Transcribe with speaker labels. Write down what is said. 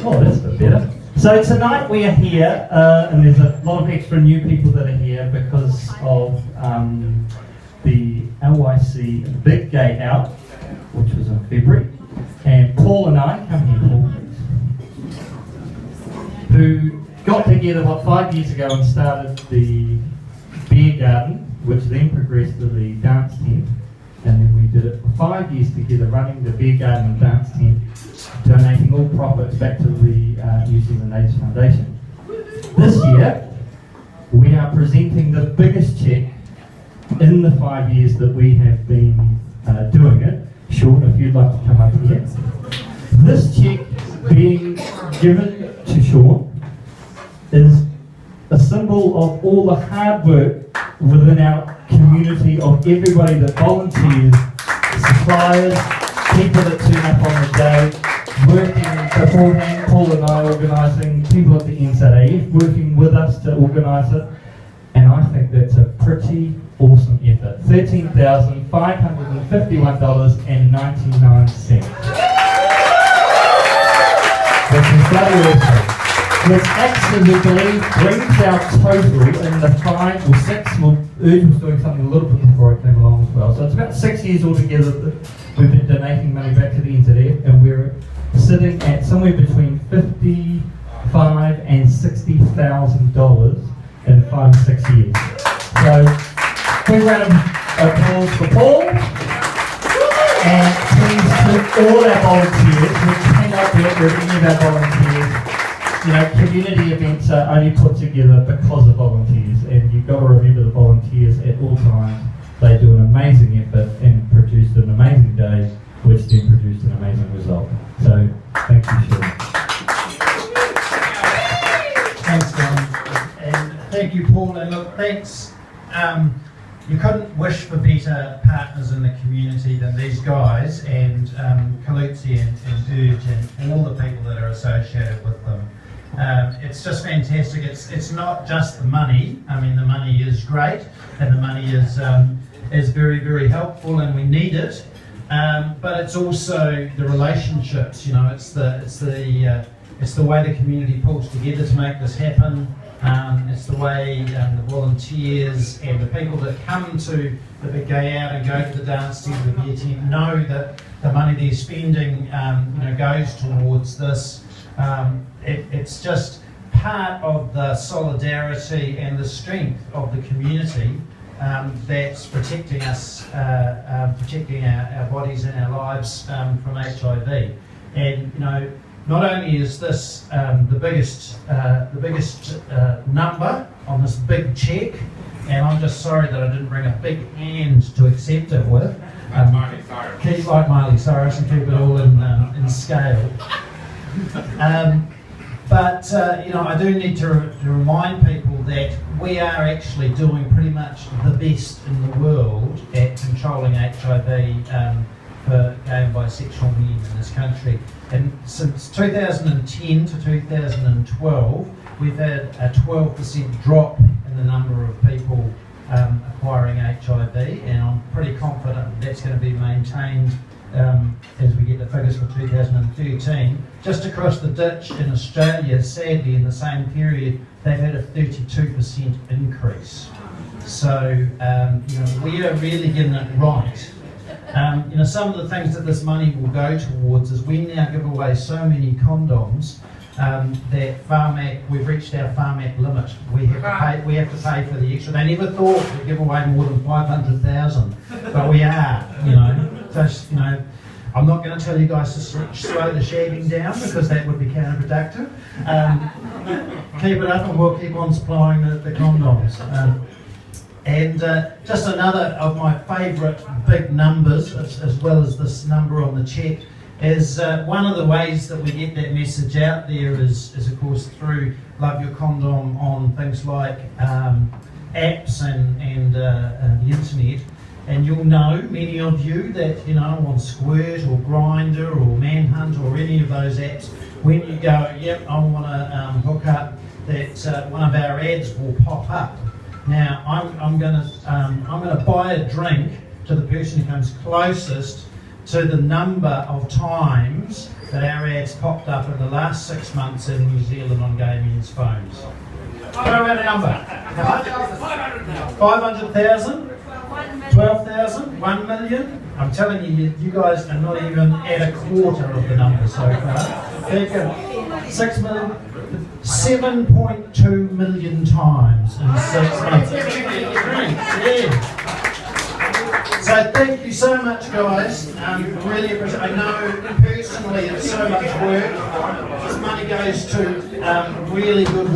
Speaker 1: Oh, that's a bit better. So tonight we are here, and there's a lot of extra new people that are here because of the LYC Big Gay Out, which was in February. And Paul and I, come here Paul, who got together 5 years ago and started the beer garden, which then progressed to the dance tent. And then we did it for 5 years together, running the beer garden and dance tent, donating all profits back to the New Zealand AIDS Foundation. This year, we are presenting the biggest cheque in the 5 years that we have been doing it. Sean, if you'd like to come up here. This cheque being given to Sean is a symbol of all the hard work within our community, of everybody that volunteers, suppliers, people that turn up on the day, working beforehand, Paul and I organising, people at the NZAF working with us to organise it, and I think that's a pretty awesome effort. $13,551.99. Which is bloody awesome. Which actually, we believe, brings our total in the 5 or 6, well, Urge was doing something a little bit before I came along as well. So it's about 6 years altogether that we've been donating money back to the NZAF, and we're sitting at somewhere between $55,000 and $60,000 in 5 or 6 years. So, big round of applause for Paul, and thanks to all our volunteers. We cannot do it with any of our volunteers. You know, community events are only put together because of volunteers, and you've got to remember the volunteers at all times. They do an amazing effort and produced an amazing day, which then produced an amazing result. So, thank you, Sean.
Speaker 2: Thanks, John. And thank you, Paul. And look, thanks. You couldn't wish for better partners in the community than these guys, and Caluzzi and Urge, and all the people that are associated with them. It's just fantastic. It's not just the money. I mean, the money is great, and the money is very, very helpful, and we need it. But it's also the relationships. You know, it's the way the community pulls together to make this happen. It's the way the volunteers and the people that come to the Big Gay Out and go to the dance tent, the beer tent, know that the money they're spending, goes towards this. It's just part of the solidarity and the strength of the community that's protecting us, protecting our bodies and our lives from HIV. And not only is this the biggest number on this big cheque, and I'm just sorry that I didn't bring a big hand to accept it with. Keep like Miley Cyrus and keep it all in scale. But I do need to remind people that we are actually doing pretty much the best in the world at controlling HIV for gay and bisexual men in this country. And since 2010 to 2012, we've had a 12% drop in the number of people acquiring HIV, and I'm pretty confident that's going to be maintained as we get the figures for 2013. Just across the ditch in Australia, sadly, in the same period, they've had a 32% increase. So, we are really getting it right. Some of the things that this money will go towards is we now give away so many condoms that we've reached our Pharmac limit. We have to pay for the extra. They never thought we'd give away more than 500,000, but we are. So, I'm not going to tell you guys to slow the shagging down because that would be counterproductive. Keep it up, and we'll keep on supplying the condoms. And just another of my favourite big numbers, as well as this number on the cheque, is one of the ways that we get that message out there is of course through Love Your Condom on things like apps and the internet. And you'll know, many of you, that on Squirt or Grindr or Manhunt or any of those apps, when you go, yep, I want to hook up, that one of our ads will pop up. Now, I'm going to buy a drink to the person who comes closest to the number of times that our ads popped up in the last 6 months in New Zealand on gay men's phones? Throw out a number. 500,000? 12,000? 1 million? I'm telling you, you guys are not even at a quarter of the number so far. Think of 6 million, 7.2 million times in 6 months. Yeah. So thank you so much, guys. Really appreciate it. I know personally it's so much work. This money goes to really good work.